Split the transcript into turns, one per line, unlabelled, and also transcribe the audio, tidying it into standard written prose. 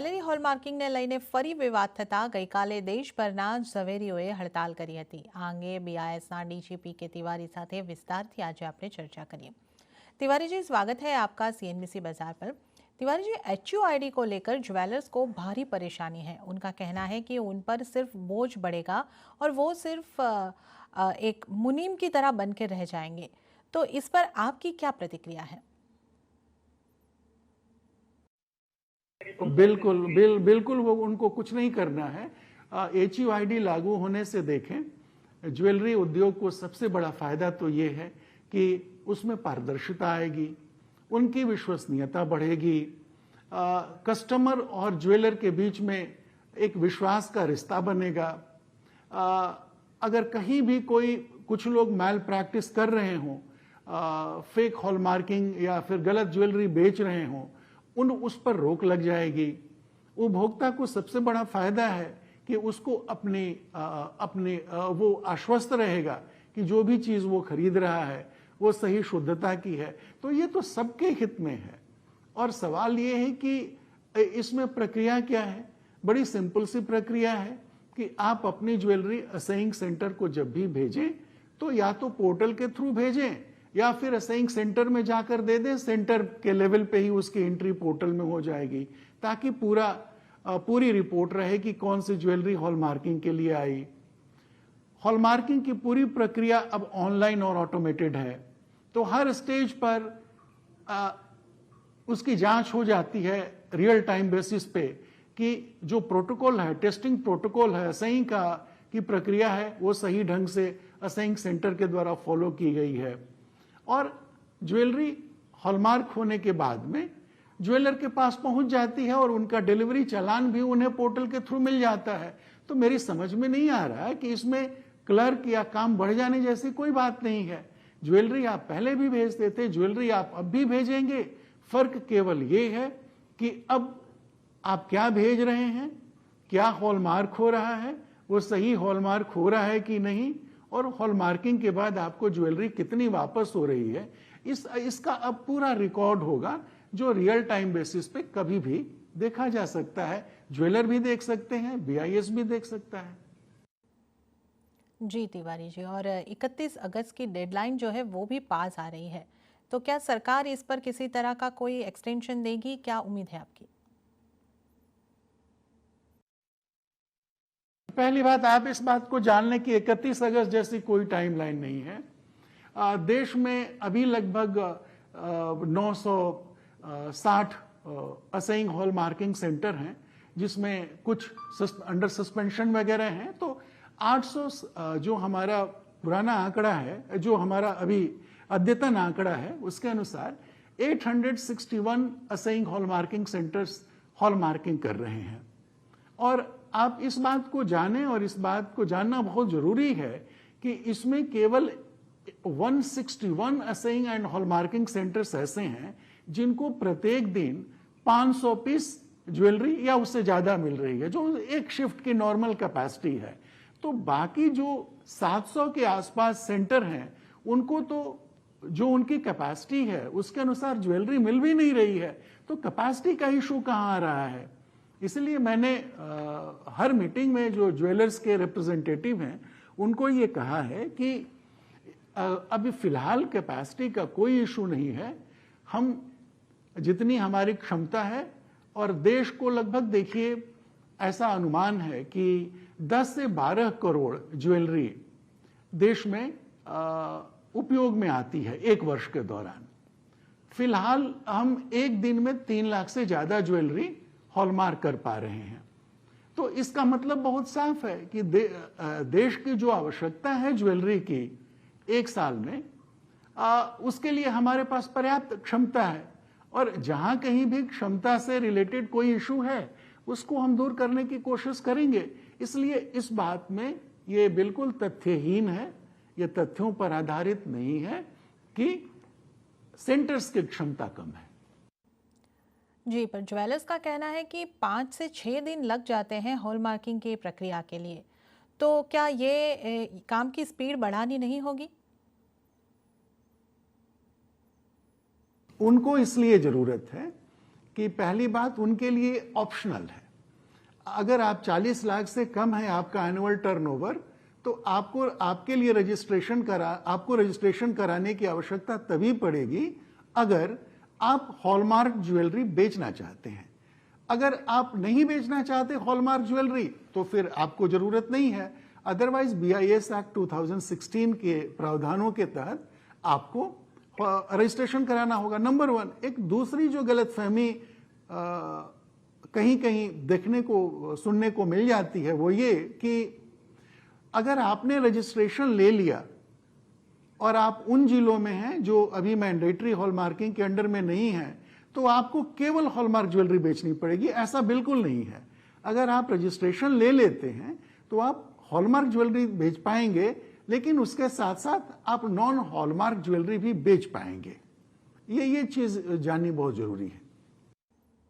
Jewellery હોલમાર્કિંગને લઈને ફરી વિવાદ થતા ગઈકાલે દેશભરના ઝવેરીઓએ હડતાલ કરી હતી। આ અંગે બીઆઈએસના ડીજીપી કે तिवारी સાથે વિસ્તારથી આજે આપણે ચર્ચા કરીએ। तिवारी जी, स्वागत है आपका सीएनबीसी बाजार पर। तिवारी जी, एचयूआईडी को लेकर ज्वेलर्स को भारी परेशानी है। उनका कहना है कि उन पर सिर्फ बोझ बढ़ेगा और वो सिर्फ एक मुनीम की तरह बन के रह जाएंगे। तो इस पर आपकी क्या प्रतिक्रिया है?
बिल्कुल वो उनको कुछ नहीं करना है। एचयूआईडी लागू होने से देखें, ज्वेलरी उद्योग को सबसे बड़ा फायदा तो ये है कि उसमें पारदर्शिता आएगी, उनकी विश्वसनीयता बढ़ेगी, कस्टमर और ज्वेलर के बीच में एक विश्वास का रिश्ता बनेगा। अगर कहीं भी कुछ लोग मैल प्रैक्टिस कर रहे हों, फेक हॉलमार्किंग या फिर गलत ज्वेलरी बेच रहे हों, उस पर रोक लग जाएगी। उपभोक्ता को सबसे बड़ा फायदा है कि उसको अपने वो आश्वस्त रहेगा कि जो भी चीज वो खरीद रहा है वो सही शुद्धता की है। तो ये तो सबके हित में है। और सवाल ये है कि इसमें प्रक्रिया क्या है। बड़ी सिंपल सी प्रक्रिया है कि आप अपनी ज्वेलरी असेइंग सेंटर को जब भी भेजें तो या तो पोर्टल के थ्रू भेजें या फिर असेइंग सेंटर में जाकर दे दें। सेंटर के लेवल पे ही उसकी एंट्री पोर्टल में हो जाएगी, ताकि पूरी रिपोर्ट रहे कि कौन सी ज्वेलरी हॉलमार्किंग के लिए आई। हॉलमार्किंग की पूरी प्रक्रिया अब ऑनलाइन और ऑटोमेटेड है, तो हर स्टेज पर उसकी जांच हो जाती है रियल टाइम बेसिस पे कि जो प्रोटोकॉल है, टेस्टिंग प्रोटोकॉल है, असेइंग की प्रक्रिया है, वो सही ढंग से असेइंग सेंटर के द्वारा फॉलो की गई है। और ज्वेलरी हॉलमार्क होने के बाद में ज्वेलर के पास पहुंच जाती है और उनका डिलीवरी चालान भी उन्हें पोर्टल के थ्रू मिल जाता है। तो मेरी समझ में नहीं आ रहा है कि इसमें क्लर्क या काम बढ़ जाने जैसी कोई बात नहीं है। ज्वेलरी आप पहले भी भेजते थे, ज्वेलरी आप अब भी भेजेंगे। फर्क केवल ये है कि अब आप क्या भेज रहे हैं, क्या हॉलमार्क हो रहा है, वो सही हॉलमार्क हो रहा है कि नहीं, और हॉलमार्किंग के बाद आपको ज्वेलरी कितनी वापस हो रही है, इसका अब पूरा रिकॉर्ड होगा, जो रियल टाइम बेसिस पे कभी भी देखा जा सकता है। ज्वेलर भी देख सकते हैं, बीआईएस भी देख सकता है।
जी तिवारी जी, और 31 अगस्त की डेडलाइन जो है वो भी पास आ रही है, तो क्या सरकार इस पर किसी तरह का कोई एक्सटेंशन देगी? क्या उम्मीद है आपकी?
पहली बात, आप इस बात को जान लें कि 31 अगस्त जैसी कोई टाइमलाइन नहीं है। देश में अभी लगभग 960 असेइंग हॉल मार्किंग सेंटर हैं, जिसमें कुछ अंडर सस्पेंशन वगैरह हैं। तो 800 जो हमारा पुराना आंकड़ा है, जो हमारा अभी अद्यतन आंकड़ा है, उसके अनुसार 861 assaying hallmarking centres hallmarking कर रहे हैं। और आप इस बात को जानें, और इस बात को जानना बहुत जरूरी है कि इसमें केवल 161 असेइंग एंड हॉलमार्किंग सेंटर्स ऐसे हैं जिनको प्रत्येक दिन 500 पीस ज्वेलरी या उससे ज्यादा मिल रही है, जो एक शिफ्ट की नॉर्मल कैपेसिटी है। तो बाकी जो 700 के आसपास सेंटर हैं, उनको तो जो उनकी कैपेसिटी है उसके अनुसार ज्वेलरी मिल भी नहीं रही है। तो कैपेसिटी का इशू कहाँ आ रहा है? इसलिए मैंने हर मीटिंग में जो ज्वेलर्स के रिप्रेजेंटेटिव हैं उनको ये कहा है कि अभी फिलहाल कैपेसिटी का कोई इशू नहीं है। हम जितनी हमारी क्षमता है, और देश को लगभग देखिए ऐसा अनुमान है कि 10 से 12 करोड़ ज्वेलरी देश में उपयोग में आती है एक वर्ष के दौरान। फिलहाल हम एक दिन में 3 लाख से ज्यादा ज्वेलरी हॉलमार्क कर पा रहे हैं। तो इसका मतलब बहुत साफ है कि देश की जो आवश्यकता है ज्वेलरी की एक साल में, उसके लिए हमारे पास पर्याप्त क्षमता है। और जहां कहीं भी क्षमता से रिलेटेड कोई इशू है, उसको हम दूर करने की कोशिश करेंगे। इसलिए इस बात में ये बिल्कुल तथ्यहीन है, ये तथ्यों पर आधारित नहीं है कि सेंटर्स की क्षमता कम है।
जी, पर ज्वेलर्स का कहना है कि 5 से 6 दिन लग जाते हैं हॉलमार्किंग की प्रक्रिया के लिए। तो क्या ये काम की स्पीड बढ़ानी नहीं होगी?
उनको इसलिए जरूरत है कि पहली बात उनके लिए ऑप्शनल है। अगर आप 40 लाख से कम है आपका एनुअल टर्नओवर, तो आपके लिए आपको रजिस्ट्रेशन कराने की आवश्यकता तभी पड़ेगी अगर आप हॉलमार्क ज्वेलरी बेचना चाहते हैं। अगर आप नहीं बेचना चाहते हॉलमार्क ज्वेलरी तो फिर आपको जरूरत नहीं है। अदरवाइज BIS एक्ट 2016 के प्रावधानों के तहत आपको रजिस्ट्रेशन कराना होगा। नंबर 1। एक दूसरी जो गलतफहमी कहीं कहीं देखने को सुनने को मिल जाती है वो ये कि अगर आपने रजिस्ट्रेशन ले लिया और आप उन जिलों में हैं जो अभी मैंडेटरी हॉलमार्किंग के अंडर में नहीं है, तो आपको केवल हॉलमार्क ज्वेलरी बेचनी पड़ेगी। ऐसा बिल्कुल नहीं है। अगर आप रजिस्ट्रेशन ले लेते हैं तो आप हॉलमार्क ज्वेलरी बेच पाएंगे, लेकिन उसके साथ साथ आप नॉन हॉलमार्क ज्वेलरी भी बेच पाएंगे। ये चीज जाननी बहुत जरूरी है।